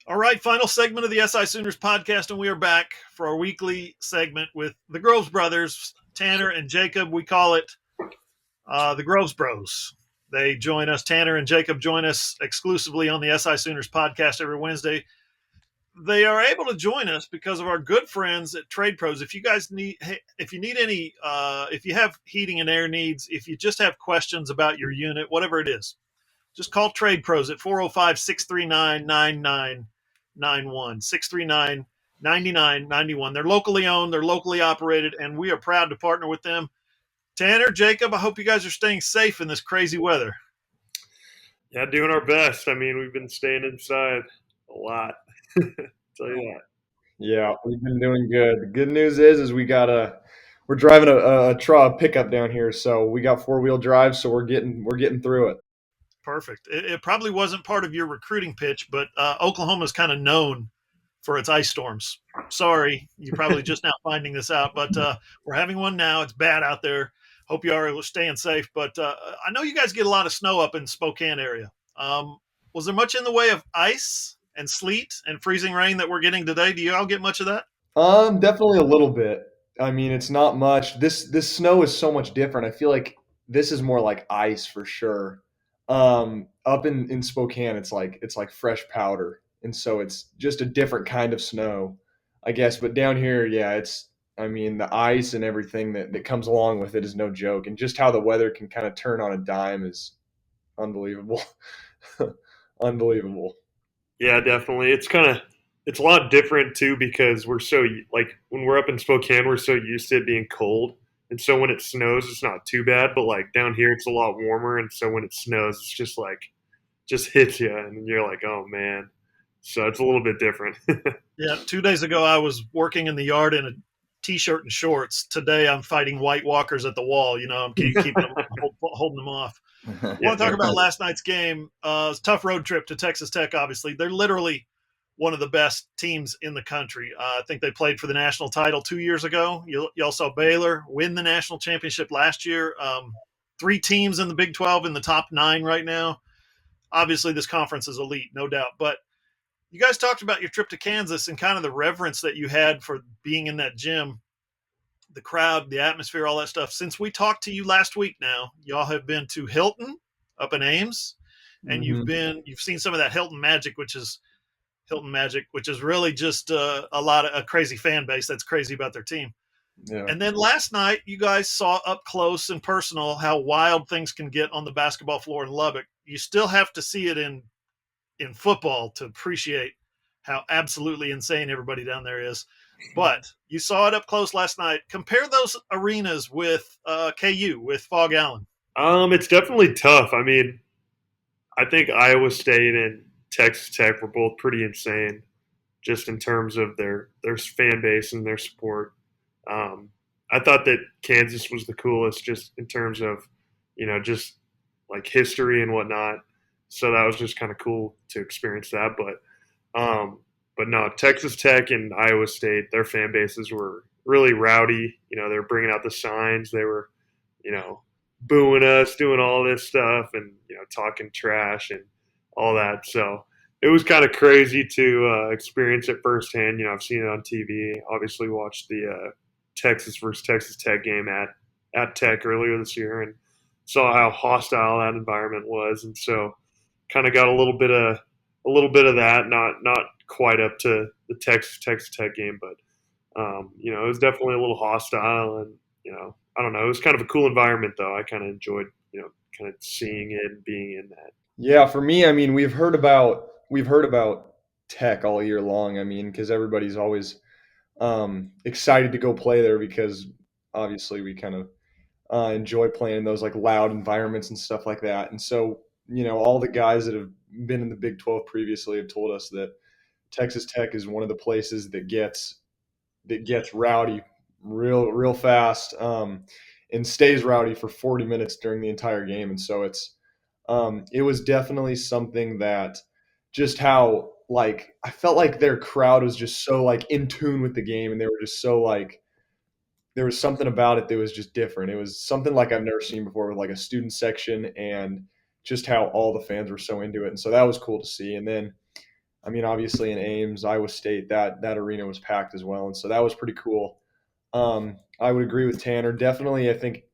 All right, final segment of the SI Sooners podcast, and we are back for our weekly segment with the Groves brothers, Tanner and Jacob. We call it the Groves Bros. They join us. Tanner and Jacob join us exclusively on the SI Sooners podcast every Wednesday. They are able to join us because of our good friends at Trade Pros. If you guys need, if you need any, if you have heating and air needs, if you just have questions about your unit, whatever it is, just call Trade Pros at 405 639 9991. 639 9991. They're locally owned, they're locally operated, and we are proud to partner with them. Tanner, Jacob, I hope you guys are staying safe in this crazy weather. Yeah, doing our best. I mean, we've been staying inside a lot. Tell you that. Yeah, we've been doing good. The good news is we're driving a pickup down here, so we got 4-wheel drive, so we're getting through it. Perfect. It probably wasn't part of your recruiting pitch, but Oklahoma is kind of known for its ice storms. Sorry, you're probably just now finding this out, but we're having one now. It's bad out there. Hope you are staying safe. But I know you guys get a lot of snow up in Spokane area. Was there much in the way of ice and sleet and freezing rain that we're getting today? Do you all get much of that? Definitely a little bit. I mean, it's not much. This snow is so much different. I feel like this is more like ice for sure. Up in Spokane, it's like fresh powder, and so it's just a different kind of snow, I guess. But down here, yeah, it's. I mean, the ice and everything that comes along with it is no joke, and just how the weather can kind of turn on a dime is unbelievable. Unbelievable. Yeah, definitely. It's a lot different too because we're so like when we're up in Spokane, we're so used to it being cold, and so when it snows, it's not too bad. But like down here, it's a lot warmer, and so when it snows, it's just like just hits you, and you're like, oh man. So it's a little bit different. Yeah, 2 days ago I was working in the yard in a t-shirt and shorts. Today I'm fighting White Walkers at the wall. You know, I'm keeping them, holding them off. I Yeah, want to talk about last night's game. It's a tough road trip to Texas Tech. Obviously, they're literally one of the best teams in the country. I think they played for the national title 2 years ago. You all saw Baylor win the national championship last year. Three teams in the Big 12 in the top 9 right now. Obviously, this conference is elite, no doubt. But you guys talked about your trip to Kansas and kind of the reverence that you had for being in that gym, the crowd, the atmosphere, all that stuff. Since we talked to you last week now, y'all have been to Hilton up in Ames, and Hmm. you've seen some of that Hilton Magic, which is really just a crazy fan base that's crazy about their team. Yeah. And then last night, you guys saw up close and personal how wild things can get on the basketball floor in Lubbock. You still have to see it in football to appreciate how absolutely insane everybody down there is. But you saw it up close last night. Compare those arenas with KU, with Fog Allen. it's definitely tough. I mean, I think Iowa State and Texas Tech were both pretty insane, just in terms of their fan base and their support. Um, I thought that Kansas was the coolest, just in terms of just like history and whatnot. So that was just kind of cool to experience that. But no, Texas Tech and Iowa State, their fan bases were really rowdy. They were bringing out the signs. They were, you know, booing us, doing all this stuff, and talking trash and all that. So it was kind of crazy to experience it firsthand. I've seen it on TV. Obviously, watched the Texas versus Texas Tech game at Tech earlier this year, and saw how hostile that environment was, and so kind of got a little bit of that. Not quite up to the Texas Tech game, but it was definitely a little hostile, and I don't know. It was kind of a cool environment, though. I kind of enjoyed kind of seeing it and being in that. Yeah, for me, I mean, we've heard about Tech all year long. I mean, because everybody's always excited to go play there because obviously we kind of enjoy playing in those like loud environments and stuff like that. And so, all the guys that have been in the Big 12 previously have told us that Texas Tech is one of the places that gets rowdy real fast, and stays rowdy for 40 minutes during the entire game. And so it was definitely something that just how like I felt like their crowd was just so like in tune with the game, and they were just so like there was something about it that was just different. It was something like I've never seen before with like a student section and just how all the fans were so into it. And so that was cool to see. And then I mean, obviously in Ames, Iowa State, that arena was packed as well, and so that was pretty cool. I would agree with Tanner. Definitely, I think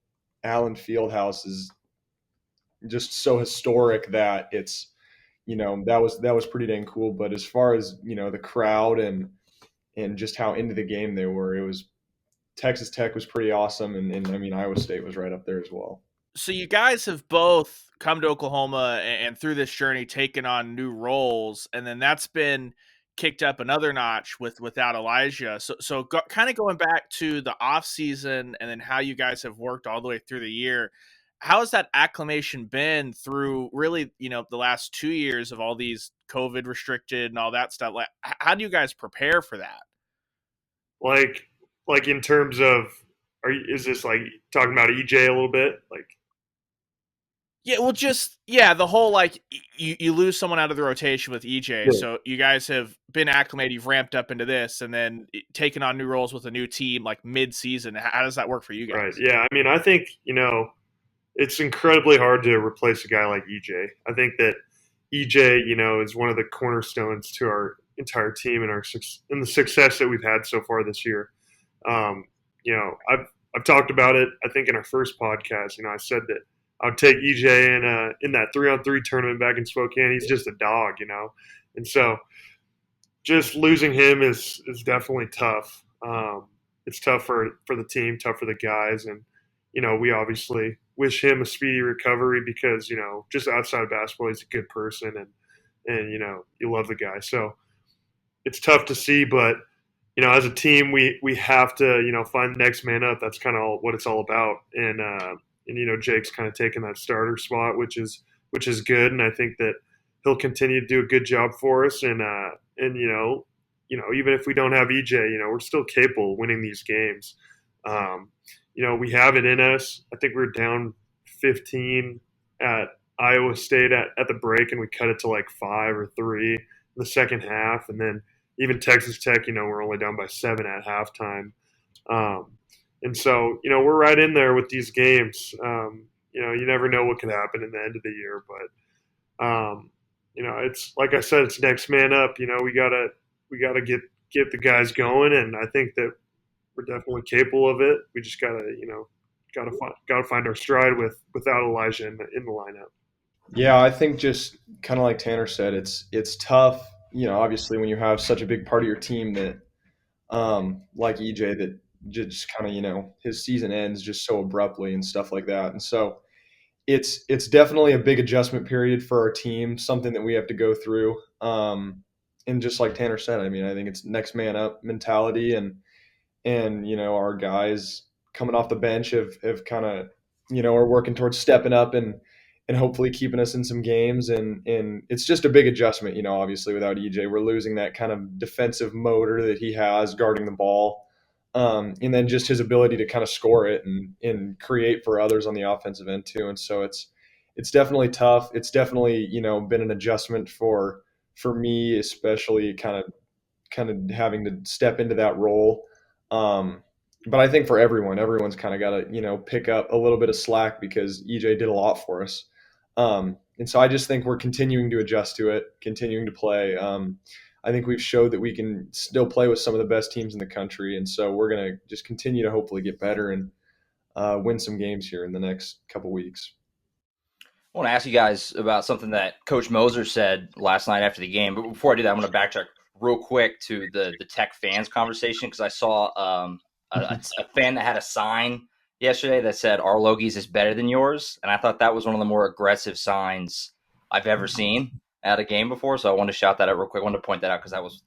Allen Fieldhouse is just so historic that it's, that was pretty dang cool. But as far as the crowd and just how into the game they were, it was Texas Tech was pretty awesome, and I mean Iowa State was right up there as well. So you guys have both come to Oklahoma and through this journey taken on new roles, and then that's been kicked up another notch without Elijah. So kind of going back to the off season and then how you guys have worked all the way through the year. How has that acclimation been through really, the last 2 years of all these COVID restricted and all that stuff? Like, how do you guys prepare for that? Like in terms of, is this like talking about EJ a little bit? Like, Yeah, well, the whole like you lose someone out of the rotation with EJ, Yeah. so you guys have been acclimated, you've ramped up into this, and then taking on new roles with a new team like mid-season. How does that work for you guys? right. Yeah. I mean, I think, it's incredibly hard to replace a guy like EJ. I think that EJ, is one of the cornerstones to our entire team and the success that we've had so far this year. I've talked about it. I think in our first podcast, I said that I would take EJ in that 3-on-3 tournament back in Spokane. He's just a dog, and so just losing him is definitely tough. It's tough for the team, tough for the guys, and we obviously wish him a speedy recovery because just outside of basketball, he's a good person and you love the guy. So it's tough to see, but as a team, we have to find the next man up. That's kind of what it's all about. And Jake's kind of taking that starter spot, which is good, and I think that he'll continue to do a good job for us. And even if we don't have EJ, we're still capable of winning these games. We have it in us. I think we were down 15 at Iowa State at the break, and we cut it to like 5 or 3 in the second half. And then even Texas Tech, we're only down by 7 at halftime. And so, we're right in there with these games. You never know what could happen in the end of the year, but it's like I said, it's next man up. We gotta get the guys going, and I think that we're definitely capable of it. We just gotta find our stride without Elijah in the lineup. Yeah, I think just kind of like Tanner said, it's tough. Obviously when you have such a big part of your team that, like EJ, that just kind of his season ends just so abruptly and stuff like that, and so it's definitely a big adjustment period for our team, something that we have to go through. And just like Tanner said, I mean, I think it's next man up mentality, and our guys coming off the bench have kind of are working towards stepping up and hopefully keeping us in some games, and it's just a big adjustment. Obviously without EJ, we're losing that kind of defensive motor that he has guarding the ball, and then just his ability to kind of score it and create for others on the offensive end too. And so it's definitely tough. It's definitely been an adjustment for me, especially kind of having to step into that role. But I think for everyone's kind of got to pick up a little bit of slack because EJ did a lot for us. And so I just think we're continuing to adjust to it, continuing to play. I think we've showed that we can still play with some of the best teams in the country, and so we're going to just continue to hopefully get better and win some games here in the next couple weeks. I want to ask you guys about something that Coach Moser said last night after the game. But before I do that, I'm going to backtrack real quick to the Tech fans conversation, because I saw a fan that had a sign yesterday that said "Our Logies is better than yours," and I thought that was one of the more aggressive signs I've ever seen at a game before. So I wanted to shout that out real quick. I wanted to point that out because that was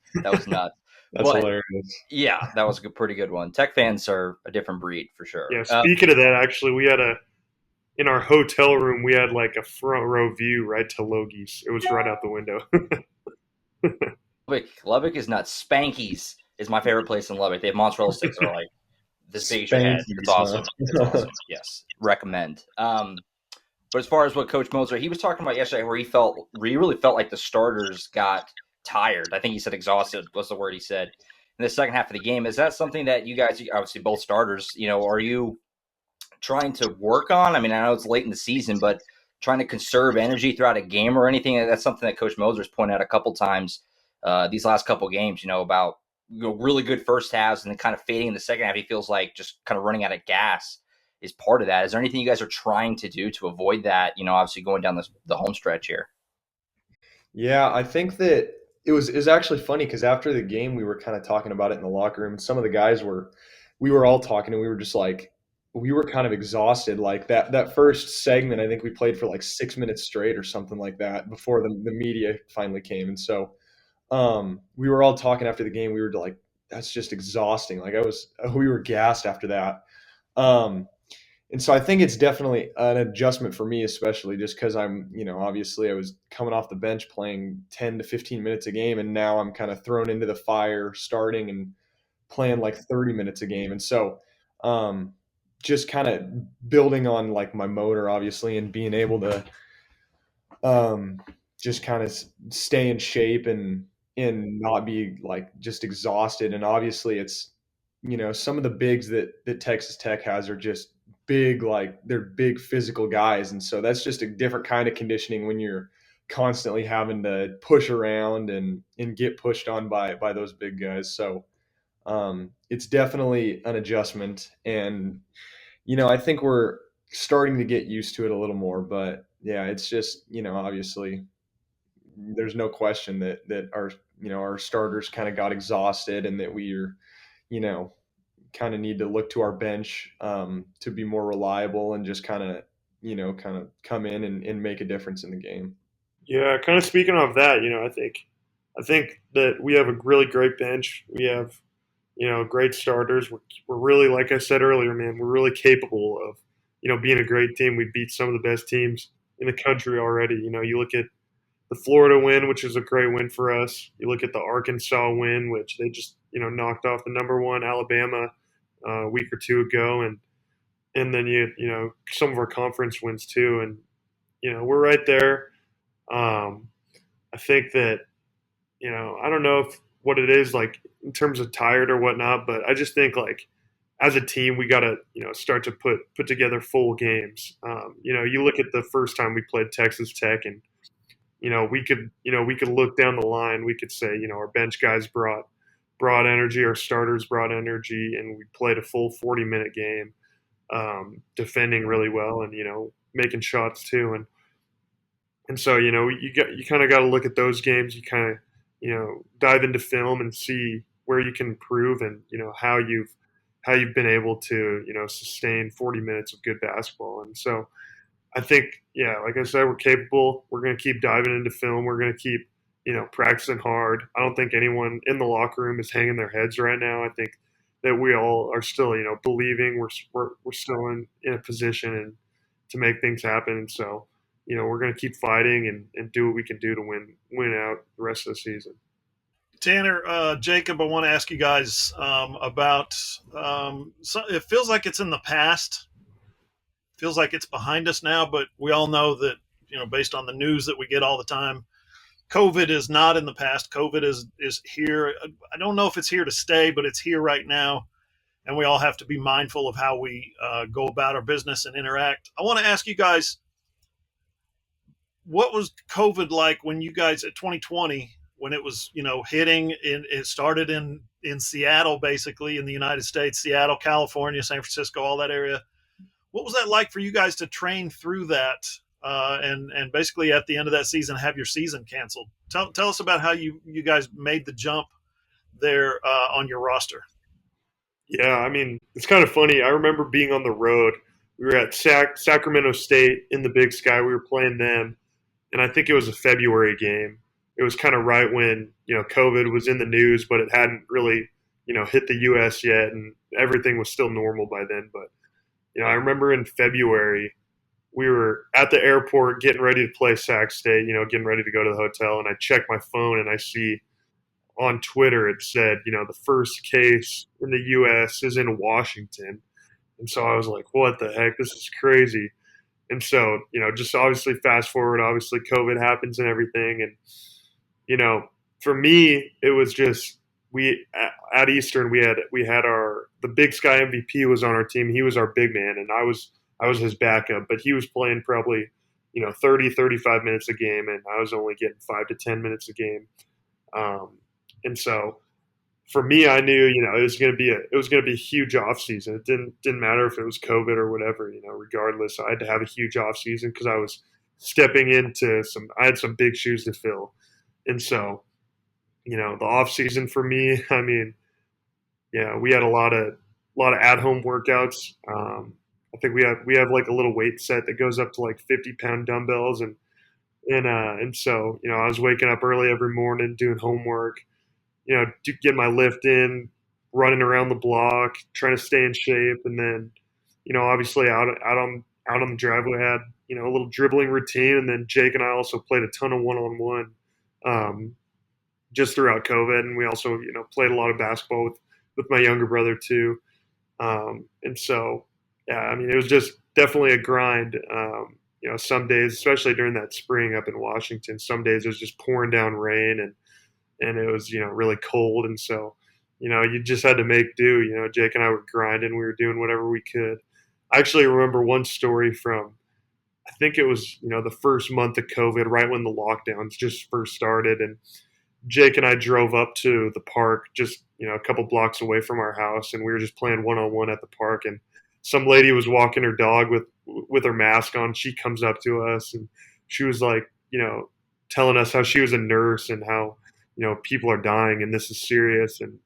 nuts. That's hilarious. Yeah, that was a pretty good one. Tech fans are a different breed for sure. Yeah. Speaking of that, actually, we had in our hotel room, we had like a front row view right to Logie's. It was right out the window. Lubbock is nuts. Spanky's is my favorite place in Lubbock. They have mozzarella sticks that are like this big as your head. It's awesome. It's awesome. Yes, recommend. But as far as what Coach Moser, he was talking about yesterday, where he really felt like the starters got tired. I think he said exhausted was the word he said in the second half of the game. Is that something that you guys, obviously both starters, are you trying to work on? I mean, I know it's late in the season, but trying to conserve energy throughout a game or anything? That's something that Coach Moser's pointed out a couple times these last couple games, about really good first halves and then kind of fading in the second half. He feels like just kind of running out of gas is part of that. Is there anything you guys are trying to do to avoid that, obviously going down the home stretch here? Yeah, I think that it was actually funny because after the game we were kind of talking about it in the locker room, and some of the guys we were all talking, and we were just like we were kind of exhausted. Like that first segment, I think we played for like 6 minutes straight or something like that before the media finally came. And so we were all talking after the game. We were like, that's just exhausting. Like we were gassed after that. Um, and so I think it's definitely an adjustment for me, especially just because obviously I was coming off the bench playing 10 to 15 minutes a game, and now I'm kind of thrown into the fire starting and playing like 30 minutes a game. And so just kind of building on like my motor, obviously, and being able to just kind of stay in shape and not be like just exhausted. And obviously it's, some of the bigs that Texas Tech has are just big, like they're big physical guys. And so that's just a different kind of conditioning when you're constantly having to push around and get pushed on by those big guys. So it's definitely an adjustment. And, I think we're starting to get used to it a little more, but yeah, it's just, obviously there's no question that our starters kind of got exhausted, and that we're, kind of need to look to our bench to be more reliable and just kind of come in and make a difference in the game. Yeah, kind of speaking of that, I think that we have a really great bench. We have great starters. We're really, like I said earlier, man, we're really capable of being a great team. We beat some of the best teams in the country already. You look at the Florida win, which is a great win for us. You look at the Arkansas win, which they just knocked off the number one Alabama a week or two ago, and then some of our conference wins too, and we're right there. I think that I don't know if what it is like in terms of tired or whatnot, but I just think like as a team we got to start to put together full games. You look at the first time we played Texas Tech, and we could look down the line. We could say, our bench guys brought energy, our starters brought energy, and we played a full 40-minute game, defending really well and making shots too. And so you kind of got to look at those games. You kind of dive into film and see where you can improve, and how you've been able to sustain 40 minutes of good basketball. And so I think, yeah, like I said, we're capable. We're going to keep diving into film. We're going to keep, practicing hard. I don't think anyone in the locker room is hanging their heads right now. I think that we all are still, believing we're still in a position and to make things happen. And so, we're going to keep fighting and do what we can do to win out the rest of the season. Tanner, Jacob, I want to ask you guys about. It feels like it's in the past. Feels like it's behind us now, but we all know that, based on the news that we get all the time, COVID is not in the past. COVID is here. I don't know if it's here to stay, but it's here right now, and we all have to be mindful of how we go about our business and interact. I want to ask you guys, what was COVID like when you guys at 2020, when it was hitting? It started in Seattle, basically in the United States, Seattle, California, San Francisco, all that area. What was that like for you guys to train through that and basically at the end of that season have your season canceled? Tell us about how you guys made the jump there on your roster. Yeah, I mean, it's kind of funny. I remember being on the road. We were at Sacramento State in the Big Sky. We were playing them, and I think it was a February game. It was kind of right when COVID was in the news, but it hadn't really hit the U.S. yet, and everything was still normal by then. But I remember in February, we were at the airport getting ready to play Sac State, getting ready to go to the hotel, and I check my phone and I see on Twitter it said, the first case in the U.S. is in Washington. And so I was like, what the heck? This is crazy. And so, just obviously fast forward, obviously COVID happens and everything. And, for me, it was just, we at Eastern, we had the Big Sky MVP was on our team. He was our big man, and I was his backup, but he was playing probably 30, 35 minutes a game, and I was only getting 5 to 10 minutes a game. And so for me, I knew, it was going to be a huge off season. It didn't matter if it was COVID or whatever, regardless, I had to have a huge off season because I was stepping into I had some big shoes to fill. And so, the off season for me, I mean, yeah, we had a lot of at home workouts. I think we have like a little weight set that goes up to like 50-pound dumbbells, and so I was waking up early every morning doing homework, to get my lift in, running around the block, trying to stay in shape, and then obviously out on the driveway I had a little dribbling routine, and then Jake and I also played a ton of one-on-one just throughout COVID, and we also played a lot of basketball with my younger brother too. And so, yeah, I mean, it was just definitely a grind. Some days, especially during that spring up in Washington, some days it was just pouring down rain, and it was, really cold. And so, you just had to make do. Jake and I were grinding. We were doing whatever we could. I actually remember one story from, I think it was, the first month of COVID, right when the lockdowns just first started. And Jake and I drove up to the park just, a couple blocks away from our house, and we were just playing one-on-one at the park, and some lady was walking her dog with her mask on. She comes up to us, and she was like, telling us how she was a nurse and how, people are dying and this is serious, and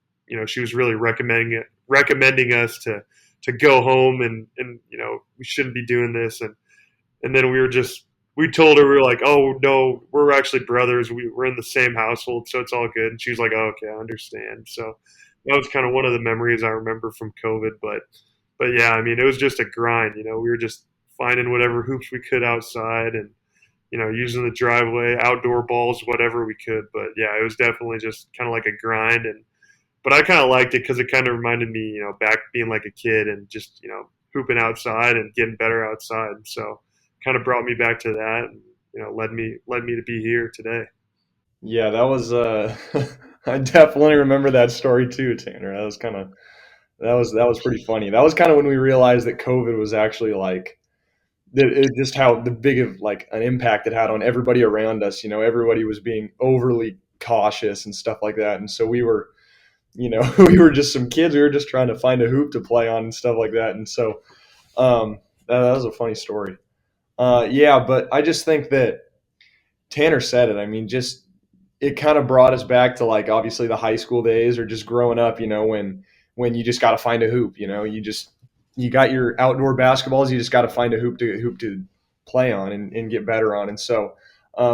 she was really recommending us to go home, and we shouldn't be doing this. And then we told her, we were like, oh no, we're actually brothers. We're in the same household, so it's all good. And she was like, oh, okay, I understand. So that was kind of one of the memories I remember from COVID. But yeah, I mean, it was just a grind. We were just finding whatever hoops we could outside, and using the driveway, outdoor balls, whatever we could. But yeah, it was definitely just kind of like a grind. But I kind of liked it because it kind of reminded me, back being like a kid and just hooping outside and getting better outside. So kind of brought me back to that, and led me to be here today. Yeah, that was I definitely remember that story too, Tanner. That was pretty funny. That was kind of when we realized that COVID was actually like just how the big of like an impact it had on everybody around us. Everybody was being overly cautious and stuff like that, and so we were, we were just some kids. We were just trying to find a hoop to play on and stuff like that, and so that was a funny story. Yeah, but I just think that Tanner said it. I mean, just it kind of brought us back to like obviously the high school days or just growing up, when you just got to find a hoop, you got your outdoor basketballs, you just got to find a hoop to play on and get better on. And so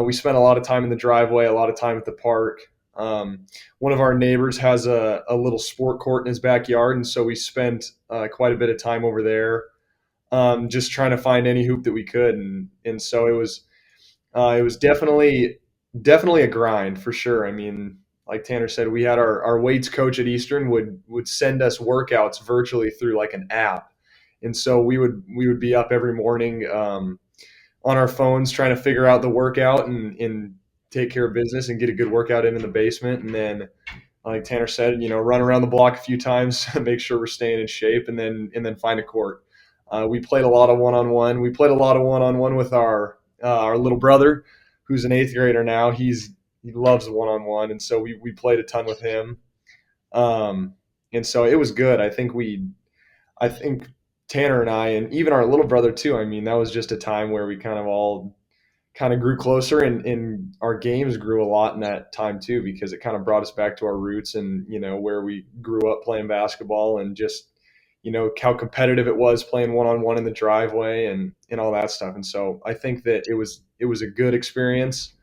we spent a lot of time in the driveway, a lot of time at the park. One of our neighbors has a little sport court in his backyard, and so we spent quite a bit of time over there, just trying to find any hoop that we could, and so it was definitely a grind for sure. I mean, like Tanner said, we had our weights coach at Eastern would send us workouts virtually through like an app, and so we would be up every morning, on our phones trying to figure out the workout and take care of business and get a good workout in the basement, and then like Tanner said, run around the block a few times, make sure we're staying in shape, and then find a court. We played a lot of one-on-one. We played a lot of one-on-one with our little brother, who's an eighth grader now. He loves one-on-one, and so we played a ton with him. And so it was good. I think Tanner and I, and even our little brother too. I mean, that was just a time where we kind of all kind of grew closer, and our games grew a lot in that time too, because it kind of brought us back to our roots and where we grew up playing basketball, and just how competitive it was playing one-on-one in the driveway and all that stuff. And so I think that it was a good experience.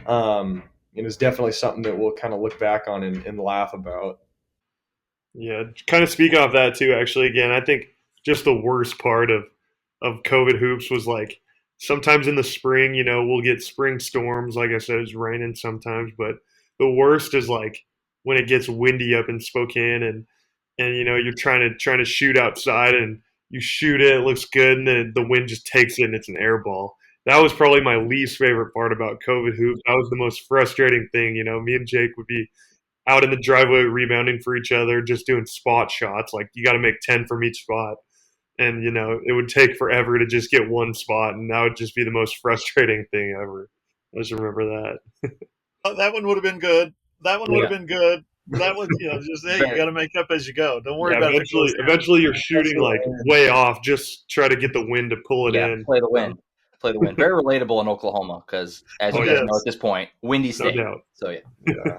And it's definitely something that we'll kind of look back on and laugh about. Yeah, kind of speaking off that too. Actually, again, I think just the worst part of COVID hoops was like sometimes in the spring, we'll get spring storms. Like I said, it's raining sometimes, but the worst is like when it gets windy up in Spokane, and you're trying to shoot outside, and you shoot it, it looks good, and then the wind just takes it and it's an air ball. That was probably my least favorite part about COVID hoops. That was the most frustrating thing. Me and Jake would be out in the driveway rebounding for each other, just doing spot shots. Like you got to make 10 from each spot. And, it would take forever to just get one spot. And that would just be the most frustrating thing ever. I just remember that. That one would have been good. That one would have been good. That was, just hey, you got to make up as you go. Don't worry about it. Eventually, you're shooting like way off. Just try to get the wind to pull it in. Play the wind. Play the wind. Very relatable in Oklahoma because, as you guys know at this point, windy state. No doubt. So yeah.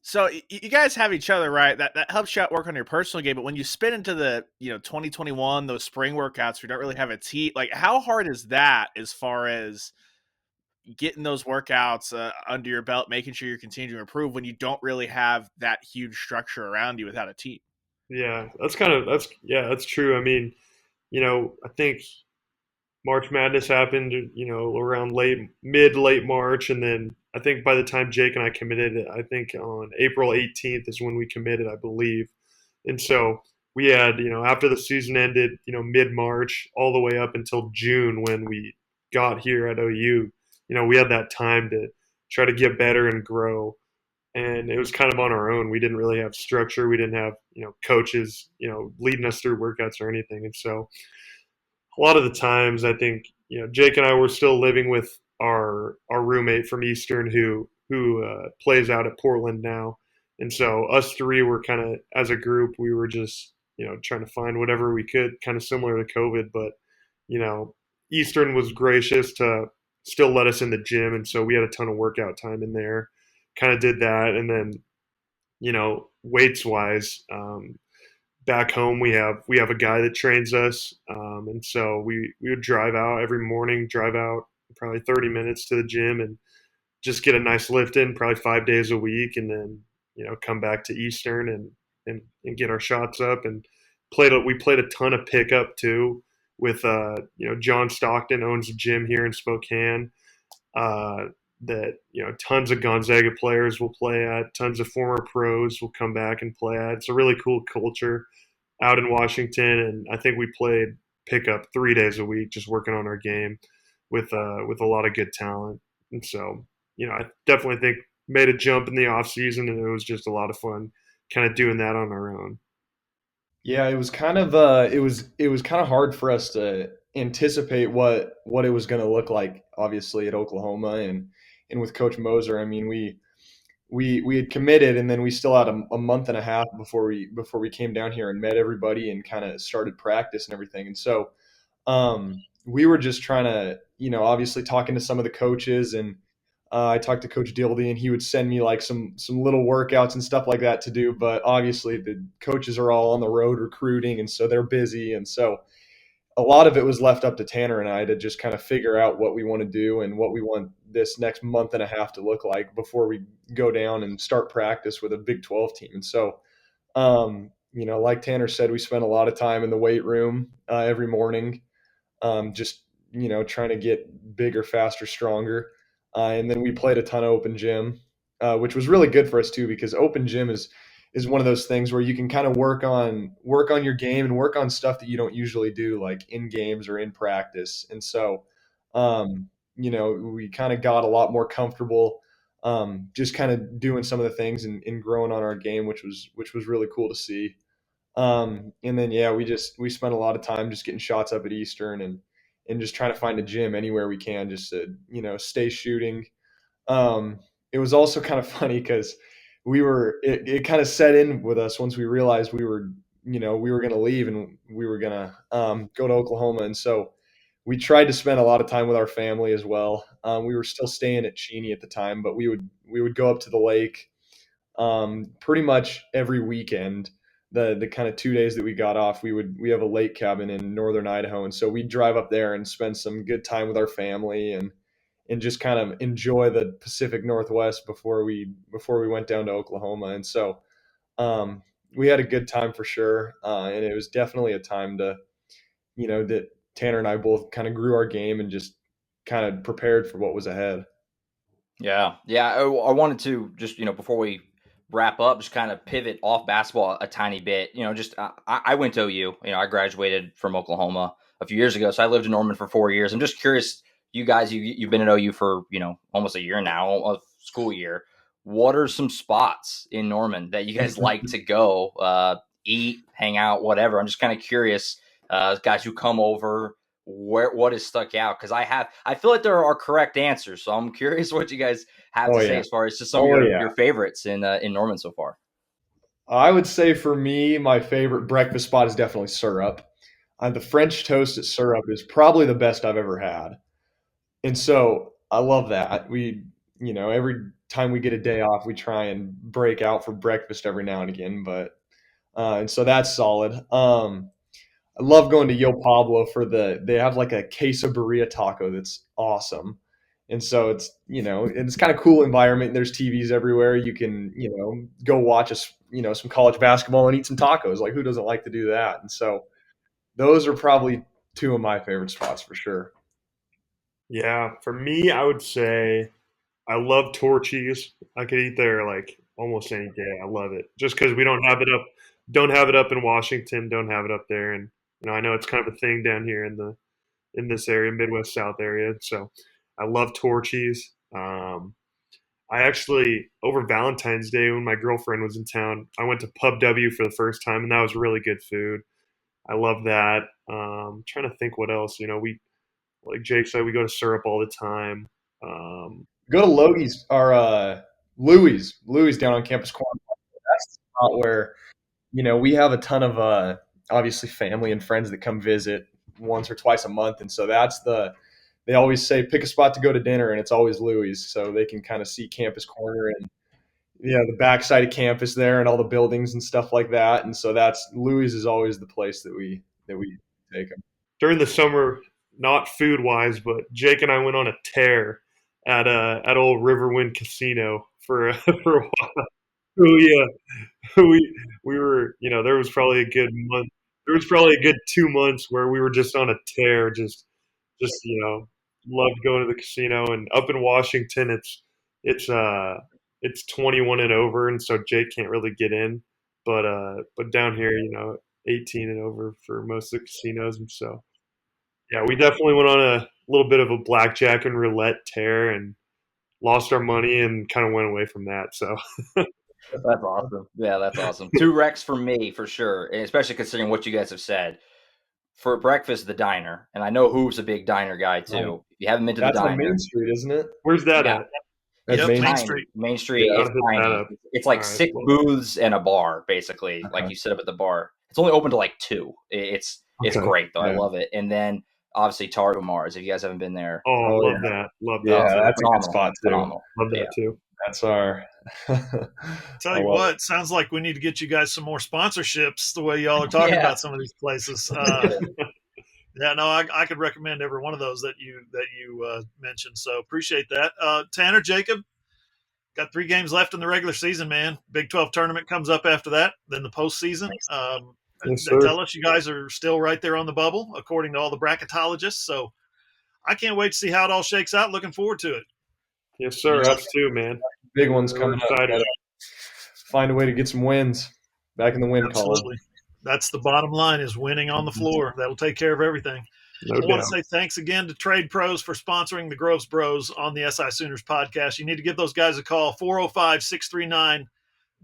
So you guys have each other, right? That helps you out work on your personal game. But when you spin into the 2021, those spring workouts, you don't really have a team. Like, how hard is that as far as getting those workouts under your belt, making sure you're continuing to improve when you don't really have that huge structure around you without a team? Yeah, that's true. I mean, I think March Madness happened, around late March. And then I think by the time Jake and I committed, I think on April 18th is when we committed, I believe. And so we had, after the season ended, mid-March all the way up until June when we got here at OU, we had that time to try to get better and grow. And it was kind of on our own. We didn't really have structure. We didn't have, coaches, leading us through workouts or anything. And so a lot of the times I think, Jake and I were still living with our roommate from Eastern who plays out at Portland now. And so us three were kind of, as a group, we were just, trying to find whatever we could, kind of similar to COVID. But, Eastern was gracious to still let us in the gym. And so we had a ton of workout time in there, kind of did that. And then, weights wise, back home we have a guy that trains us, and so we would drive out every morning, drive out probably 30 minutes to the gym and just get a nice lift in probably 5 days a week, and then come back to Eastern and get our shots up. And we played a ton of pickup too with John Stockton owns a gym here in Spokane that tons of Gonzaga players will play at, tons of former pros will come back and play at. It's a really cool culture out in Washington, and I think we played pickup 3 days a week, just working on our game with a lot of good talent. And so, I definitely think made a jump in the off season, and it was just a lot of fun, kind of doing that on our own. Yeah, it was kind of hard for us to anticipate what it was going to look like. Obviously, at Oklahoma and with Coach Moser, I mean, we had committed, and then we still had a month and a half before we came down here and met everybody and kind of started practice and everything. And so we were just trying to, obviously talking to some of the coaches, and I talked to Coach Dildy, and he would send me like some little workouts and stuff like that to do. But obviously the coaches are all on the road recruiting, and so they're busy. And so a lot of it was left up to Tanner and I to just kind of figure out what we want to do and what we want this next month and a half to look like before we go down and start practice with a Big 12 team. And so, like Tanner said, we spent a lot of time in the weight room every morning, just, trying to get bigger, faster, stronger. And then we played a ton of open gym, which was really good for us too, because open gym is one of those things where you can kind of work on your game and work on stuff that you don't usually do, like in games or in practice. And so, we kind of got a lot more comfortable, just kind of doing some of the things and growing on our game, which was really cool to see. And then, we spent a lot of time just getting shots up at Eastern and just trying to find a gym anywhere we can just to, stay shooting. It was also kind of funny because it kind of set in with us once we realized we were going to leave and we were going to go to Oklahoma. And so we tried to spend a lot of time with our family as well. We were still staying at Cheney at the time, but we would go up to the lake pretty much every weekend. The kind of 2 days that we got off, we have a lake cabin in northern Idaho, and so we'd drive up there and spend some good time with our family and just kind of enjoy the Pacific Northwest before we went down to Oklahoma. And so we had a good time for sure, and it was definitely a time to, that Tanner and I both kind of grew our game and just kind of prepared for what was ahead. Yeah. I wanted to just, before we wrap up, just kind of pivot off basketball a tiny bit. I went to OU. I graduated from Oklahoma a few years ago, so I lived in Norman for 4 years. I'm just curious, you guys, you've been at OU for almost a year now, a school year. What are some spots in Norman that you guys like to go eat, hang out, whatever? I'm just kind of curious, guys who come over, what has stuck out? Because I feel like there are correct answers, so I'm curious what you guys have to say as far as just some of your favorites in Norman so far. I would say for me, my favorite breakfast spot is definitely Syrup. The French toast at Syrup is probably the best I've ever had. And so I love that. Every time we get a day off, we try and break out for breakfast every now and again. And so that's solid. I love going to Yo Pablo they have like a quesadilla taco that's awesome. And so it's kind of cool environment. There's TVs everywhere. You can, go watch some college basketball and eat some tacos. Like who doesn't like to do that? And so those are probably two of my favorite spots for sure. Yeah, for me, I would say I love Torchy's. I could eat there like almost any day. I love it just because we don't have it up in Washington, don't have it up there, and I know it's kind of a thing down here in this area, Midwest South area. So I love Torchy's. I actually over Valentine's Day when my girlfriend was in town, I went to Pub W for the first time, and that was really good food. I love that. Trying to think what else. We like Jake said, we go to Syrup all the time. Go to Logie's or Louis down on Campus Corner. That's the spot where we have a ton of obviously family and friends that come visit once or twice a month, and so they always say pick a spot to go to dinner, and it's always Louis, so they can kind of see Campus Corner and the backside of campus there and all the buildings and stuff like that. And so that's Louis is always the place that we take them. During the summer, not food wise, but Jake and I went on a tear at old Riverwind Casino for for a while. Oh yeah, we were there was probably a good month. There was probably a good 2 months where we were just on a tear, just loved going to the casino. And up in Washington, it's 21 and over, and so Jake can't really get in. But down here, 18 and over for most of the casinos, and so yeah, we definitely went on a little bit of a blackjack and roulette tear and lost our money and kind of went away from that. So that's awesome. Yeah, that's awesome. 2 wrecks for me for sure, and especially considering what you guys have said. For breakfast, the diner, and I know Who's a big diner guy too. If you haven't been to the diner, that's on Main Street, isn't it? Where's that at? That's Main Street. Main Street. Yeah, is tiny. It's like 6 booths and a bar, basically. Okay. Like you sit up at the bar. It's only open to like 2. It's great though. Yeah. I love it. And then obviously Targo Mars. If you guys haven't been there, love that. Love that. Yeah, that's a good spot too. Phenomenal. Love that too. That's our. Tell you what, sounds like we need to get you guys some more sponsorships. The way y'all are talking about some of these places. Yeah, no, I could recommend every one of those that you mentioned. So appreciate that. Tanner, Jacob, got 3 games left in the regular season, man. Big 12 tournament comes up after that. Then the postseason. Yes, tell us you guys are still right there on the bubble, according to all the bracketologists. So I can't wait to see how it all shakes out. Looking forward to it. Yes, sir. Us too, man. Big ones coming up. Find a way to get some wins back in the win column. Absolutely. That's the bottom line, is winning on the floor. That'll take care of everything. I want to say thanks again to Trade Pros for sponsoring the Groves Bros on the SI Sooners podcast. You need to give those guys a call,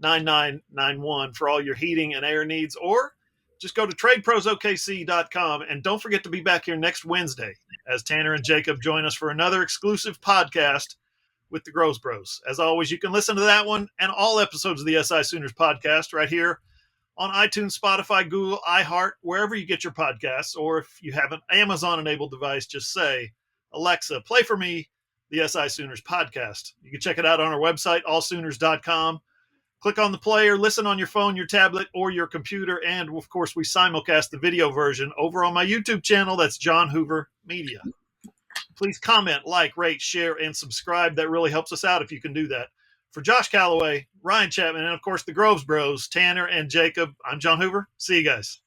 405-639-9991 for all your heating and air needs, or just go to tradeprosokc.com. And don't forget to be back here next Wednesday as Tanner and Jacob join us for another exclusive podcast with the Groves Bros. As always, you can listen to that one and all episodes of the SI Sooners podcast right here on iTunes, Spotify, Google, iHeart, wherever you get your podcasts. Or if you have an Amazon-enabled device, just say, Alexa, play for me the SI Sooners podcast. You can check it out on our website, allsooners.com. Click on the player, listen on your phone, your tablet, or your computer. And, of course, we simulcast the video version over on my YouTube channel. That's John Hoover Media. Please comment, like, rate, share, and subscribe. That really helps us out if you can do that. For Josh Calloway, Ryan Chapman, and, of course, the Groves Bros, Tanner and Jacob, I'm John Hoover. See you guys.